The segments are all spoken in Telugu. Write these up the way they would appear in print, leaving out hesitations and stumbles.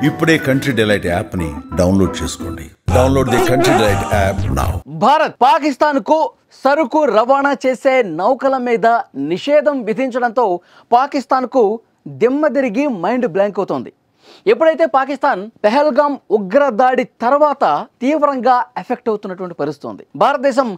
ఇప్పుడే కంట్రీ డిలైట్ యాప్ ని డౌన్లోడ్ చేసుకోండి. Download the country delight app now. Bharat Pakistan కు సరుకు రవాణా చేసే నౌకల మీద నిషేధం విధించడంతో పాకిస్తాన్ కు దిమ్మదిరిగి మైండ్ బ్లాంక్ అవుతోంది. ఎప్పుడైతే పాకిస్తాన్ పెహల్గాం ఉగ్రదాడి తర్వాత తీవ్రంగా ఎఫెక్ట్ అవుతున్నటువంటి పరిస్థితి ఉంది. భారతదేశం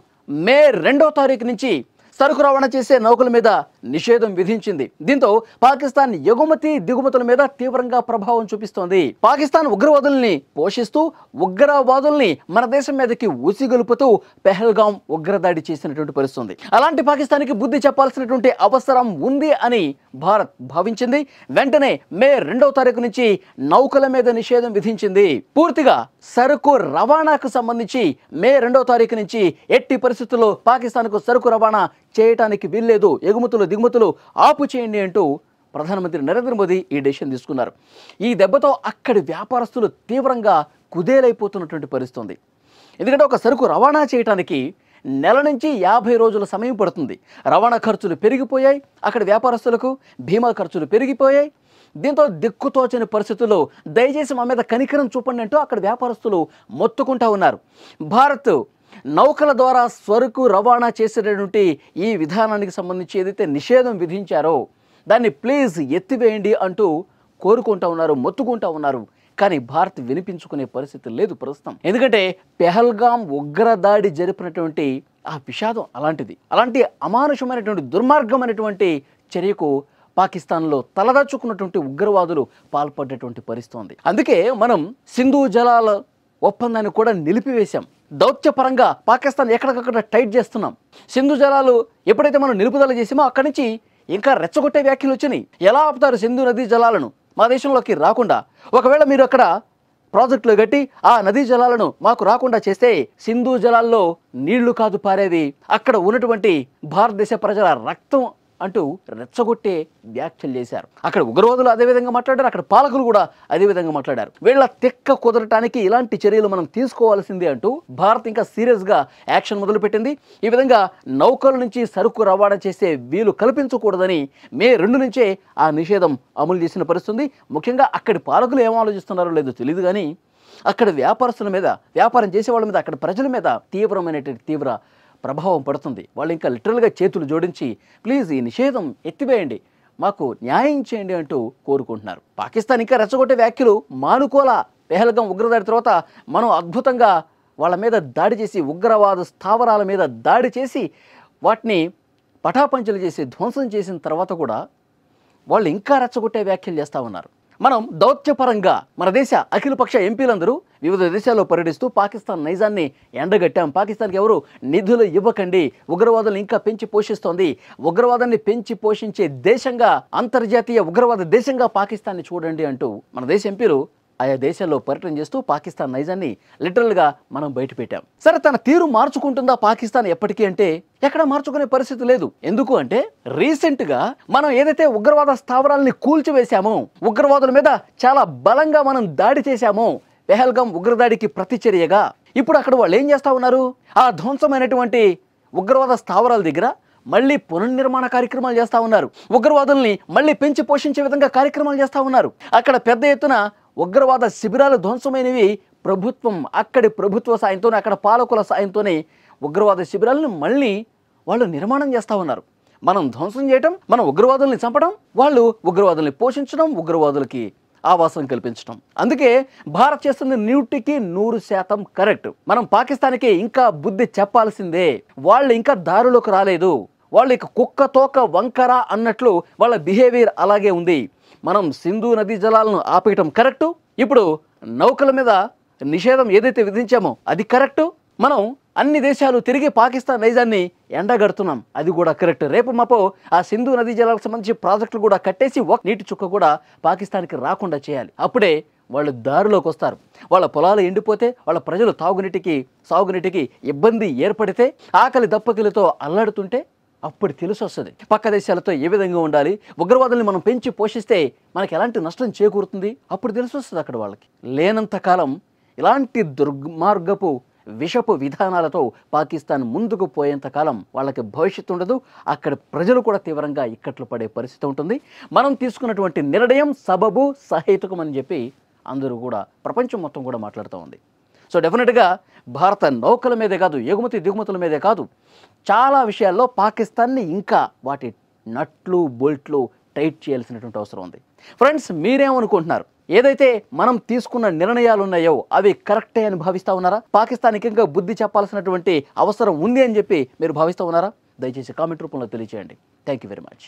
మే 2వ తారీఖు నుంచి సరుకు రవాణా చేసే నౌకల మీద నిషేధం విధించింది. దీంతో పాకిస్తాన్ ఎగుమతి దిగుమతుల మీద తీవ్రంగా ప్రభావం చూపిస్తోంది. పాకిస్తాన్ ఉగ్రవాదుల్ని పోషిస్తూ ఉగ్రవాదుల్ని మన దేశం మీదకి ఉసిగొలుపుతూ పెహల్గాం ఉగ్రదాడి చేసినటువంటి పరిస్థితి. అలాంటి పాకిస్తాన్కి బుద్ధి చెప్పాల్సినటువంటి అవసరం ఉంది అని భారత్ భావించింది. వెంటనే మే 2వ తారీఖు నుంచి నౌకల మీద నిషేధం విధించింది. పూర్తిగా సరుకు రవాణాకు సంబంధించి మే 2వ తారీఖు నుంచి ఎట్టి పరిస్థితుల్లో పాకిస్తాన్కు సరుకు రవాణా చేయటానికి వీల్లేదు, ఎగుమతులు దిగుమతులు ఆపు చేయండి అంటూ ప్రధానమంత్రి నరేంద్ర మోదీ ఈ డెసిషన్ తీసుకున్నారు. ఈ దెబ్బతో అక్కడి వ్యాపారస్తులు తీవ్రంగా కుదేలైపోతున్నటువంటి పరిస్థితి. ఎందుకంటే ఒక సరుకు రవాణా చేయడానికి నెల నుంచి 50 రోజుల సమయం పడుతుంది. రవాణా ఖర్చులు పెరిగిపోయాయి, అక్కడ వ్యాపారస్తులకు బీమా ఖర్చులు పెరిగిపోయాయి. దీంతో దిక్కుతోచని పరిస్థితుల్లో దయచేసి మా మీద కనికరం చూపండి అంటూ అక్కడ వ్యాపారస్తులు మొత్తుకుంటా ఉన్నారు. భారత్ నౌకల ద్వారా సరుకు రవాణా చేసేటటువంటి ఈ విధానానికి సంబంధించి ఏదైతే నిషేధం విధించారో దాన్ని ప్లీజ్ ఎత్తివేయండి అంటూ కోరుకుంటా ఉన్నారు, మొత్తుకుంటా ఉన్నారు. కానీ భారత్ వినిపించుకునే పరిస్థితి లేదు ప్రస్తుతం. ఎందుకంటే పెహల్గాం ఉగ్రదాడి జరిపినటువంటి ఆ విషాదం అలాంటిది. అలాంటి అమానుషమైనటువంటి దుర్మార్గమైనటువంటి చర్యకు పాకిస్తాన్లో తలదాచుకున్నటువంటి ఉగ్రవాదులు పాల్పడ్డటువంటి పరిస్థితి. అందుకే మనం సింధు జలాల ఒప్పందాన్ని కూడా నిలిపివేశాం. దౌత్యపరంగా పాకిస్తాన్ ఎక్కడికక్కడ టైట్ చేస్తున్నాం. సింధు జలాలు ఎప్పుడైతే మనం నిలుపుదల చేసామో అక్కడి నుంచి ఇంకా రెచ్చగొట్టే వ్యాఖ్యలు వచ్చినాయి. ఎలా ఆపుతారు సింధు నదీ జలాలను మా దేశంలోకి రాకుండా? ఒకవేళ మీరు అక్కడ ప్రాజెక్టులు కట్టి ఆ నదీ జలాలను మాకు రాకుండా చేస్తే సింధు జలాల్లో నీళ్లు కాదు పారేది, అక్కడ ఉన్నటువంటి భారతదేశ ప్రజల రక్తం అంటూ రెచ్చగొట్టే వ్యాఖ్యలు చేశారు. అక్కడ ఉగ్రవాదులు అదేవిధంగా మాట్లాడారు, అక్కడ పాలకులు కూడా అదేవిధంగా మాట్లాడారు. వీళ్ళ తెక్క కుదరటానికి ఇలాంటి చర్యలు మనం తీసుకోవాల్సిందే అంటూ భారత్ ఇంకా సీరియస్గా యాక్షన్ మొదలుపెట్టింది. ఈ విధంగా నౌకల నుంచి సరుకు రవాణా చేసే వీలు కల్పించకూడదని మే 2 నుంచే ఆ నిషేధం అమలు చేసిన పరిస్థితి. ముఖ్యంగా అక్కడి పాలకులు ఏం ఆలోచిస్తున్నారో లేదో తెలియదు కానీ అక్కడ వ్యాపారస్తుల మీద, వ్యాపారం చేసే వాళ్ళ మీద, అక్కడ ప్రజల మీద తీవ్ర ప్రభావం పడుతుంది. వాళ్ళు ఇంకా లిటరల్గా చేతులు జోడించి ప్లీజ్ ఈ నిషేధం ఎత్తివేయండి, మాకు న్యాయం చేయండి అంటూ కోరుకుంటున్నారు. పాకిస్తాన్ ఇంకా రెచ్చగొట్టే వ్యాఖ్యలు మానుకోలా. పెహల్గాం ఉగ్రదాడి తర్వాత మనం అద్భుతంగా వాళ్ళ మీద దాడి చేసి, ఉగ్రవాద స్థావరాల మీద దాడి చేసి వాటిని పటాపంచలు చేసి ధ్వంసం చేసిన తర్వాత కూడా వాళ్ళు ఇంకా రెచ్చగొట్టే వ్యాఖ్యలు చేస్తూ ఉన్నారు. మనం దౌత్యపరంగా మన దేశ అఖిలపక్ష ఎంపీలందరూ వివిధ దేశాల్లో పర్యటిస్తూ పాకిస్తాన్ నైజాన్ని ఎండగట్టాం. పాకిస్తాన్కి ఎవరు నిధులు ఇవ్వకండి, ఉగ్రవాదులను ఇంకా పెంచి పోషిస్తోంది, ఉగ్రవాదాన్ని పెంచి పోషించే దేశంగా, అంతర్జాతీయ ఉగ్రవాద దేశంగా పాకిస్తాన్ని చూడండి అంటూ మన దేశ ఎంపీలు ఆయా దేశాల్లో పర్యటన చేస్తూ పాకిస్తాన్ నైజాన్ని లిటరల్గా మనం బయటపెట్టాం. సరే, తన తీరు మార్చుకుంటుందా పాకిస్తాన్ ఎప్పటికీ అంటే ఎక్కడ మార్చుకునే పరిస్థితి లేదు. ఎందుకు అంటే రీసెంట్గా మనం ఏదైతే ఉగ్రవాద స్థావరాలని కూల్చివేశామో, ఉగ్రవాదుల మీద చాలా బలంగా మనం దాడి చేశామో పెహల్గాం ఉగ్రదాడికి ప్రతిచర్యగా, ఇప్పుడు అక్కడ వాళ్ళు ఏం చేస్తూ ఉన్నారు? ఆ ధ్వంసమైనటువంటి ఉగ్రవాద స్థావరాల దగ్గర మళ్ళీ పునర్నిర్మాణ కార్యక్రమాలు చేస్తూ ఉన్నారు. ఉగ్రవాదుల్ని మళ్ళీ పెంచి పోషించే విధంగా కార్యక్రమాలు చేస్తూ ఉన్నారు. అక్కడ పెద్ద ఎత్తున ఉగ్రవాద శిబిరాలు ధ్వంసమైనవి ప్రభుత్వం, అక్కడి ప్రభుత్వ సాయంతోనే, అక్కడ పాలకుల సాయంతోనే ఉగ్రవాద శిబిరాలను మళ్ళీ వాళ్ళు నిర్మాణం చేస్తూ ఉన్నారు. మనం ధ్వంసం చేయటం, మనం ఉగ్రవాదుల్ని చంపడం, వాళ్ళు ఉగ్రవాదుల్ని పోషించడం, ఉగ్రవాదులకి ఆవాసం కల్పించడం. అందుకే భారత్ చేస్తుంది 100% కరెక్ట్. మనం పాకిస్తాన్కి ఇంకా బుద్ధి చెప్పాల్సిందే. వాళ్ళు ఇంకా దారిలోకి రాలేదు. వాళ్ళు ఇక కుక్క తోక వంకర అన్నట్లు వాళ్ళ బిహేవియర్ అలాగే ఉంది. మనం సింధు నదీ జలాలను ఆపేయటం కరెక్టు, ఇప్పుడు నౌకల మీద నిషేధం ఏదైతే విధించామో అది కరెక్టు, మనం అన్ని దేశాలు తిరిగి పాకిస్తాన్ నైజాన్ని ఎండగడుతున్నాం, అది కూడా కరెక్ట్. రేపు మాపో ఆ సింధు నదీ జలాలకు సంబంధించి ప్రాజెక్టులు కూడా కట్టేసి ఒక నీటి చుక్క కూడా పాకిస్తాన్కి రాకుండా చేయాలి. అప్పుడే వాళ్ళు దారిలోకి వస్తారు. వాళ్ళ పొలాలు ఎండిపోతే, వాళ్ళ ప్రజలు సాగునీటికి ఇబ్బంది ఏర్పడితే, ఆకలి దప్పకిలతో అల్లాడుతుంటే అప్పుడు తెలిసి వస్తుంది పక్క దేశాలతో ఏ విధంగా ఉండాలి, ఉగ్రవాదుల్ని మనం పెంచి పోషిస్తే మనకి ఎలాంటి నష్టం చేకూరుతుంది, అప్పుడు తెలిసి వస్తుంది అక్కడ వాళ్ళకి. లేనంత కాలం ఇలాంటి దుర్మార్గపు విషపు విధానాలతో పాకిస్తాన్ ముందుకు పోయేంత కాలం వాళ్ళకి భవిష్యత్తు ఉండదు. అక్కడ ప్రజలు కూడా తీవ్రంగా ఇక్కట్లు పడే పరిస్థితి ఉంటుంది. మనం తీసుకున్నటువంటి నిర్ణయం సబబు సహేతుకం అని చెప్పి అందరూ కూడా ప్రపంచం మొత్తం కూడా మాట్లాడుతూ ఉంది. సో డెఫినెట్గా భారత నౌకల మీదే కాదు, ఎగుమతి దిగుమతుల మీదే కాదు, చాలా విషయాల్లో పాకిస్తాన్ని ఇంకా వాటి నట్లు బోల్ట్లు టైట్ చేయాల్సినటువంటి అవసరం ఉంది. ఫ్రెండ్స్, మీరేమనుకుంటున్నారు? ఏదైతే మనం తీసుకున్న నిర్ణయాలు ఉన్నాయో అవి కరెక్టే అని భావిస్తూ ఉన్నారా? పాకిస్తాన్కి ఇంకా బుద్ధి చెప్పాల్సినటువంటి అవసరం ఉంది అని చెప్పి మీరు భావిస్తూ ఉన్నారా? దయచేసి కామెంట్ రూపంలో తెలియజేయండి. Thank you very much.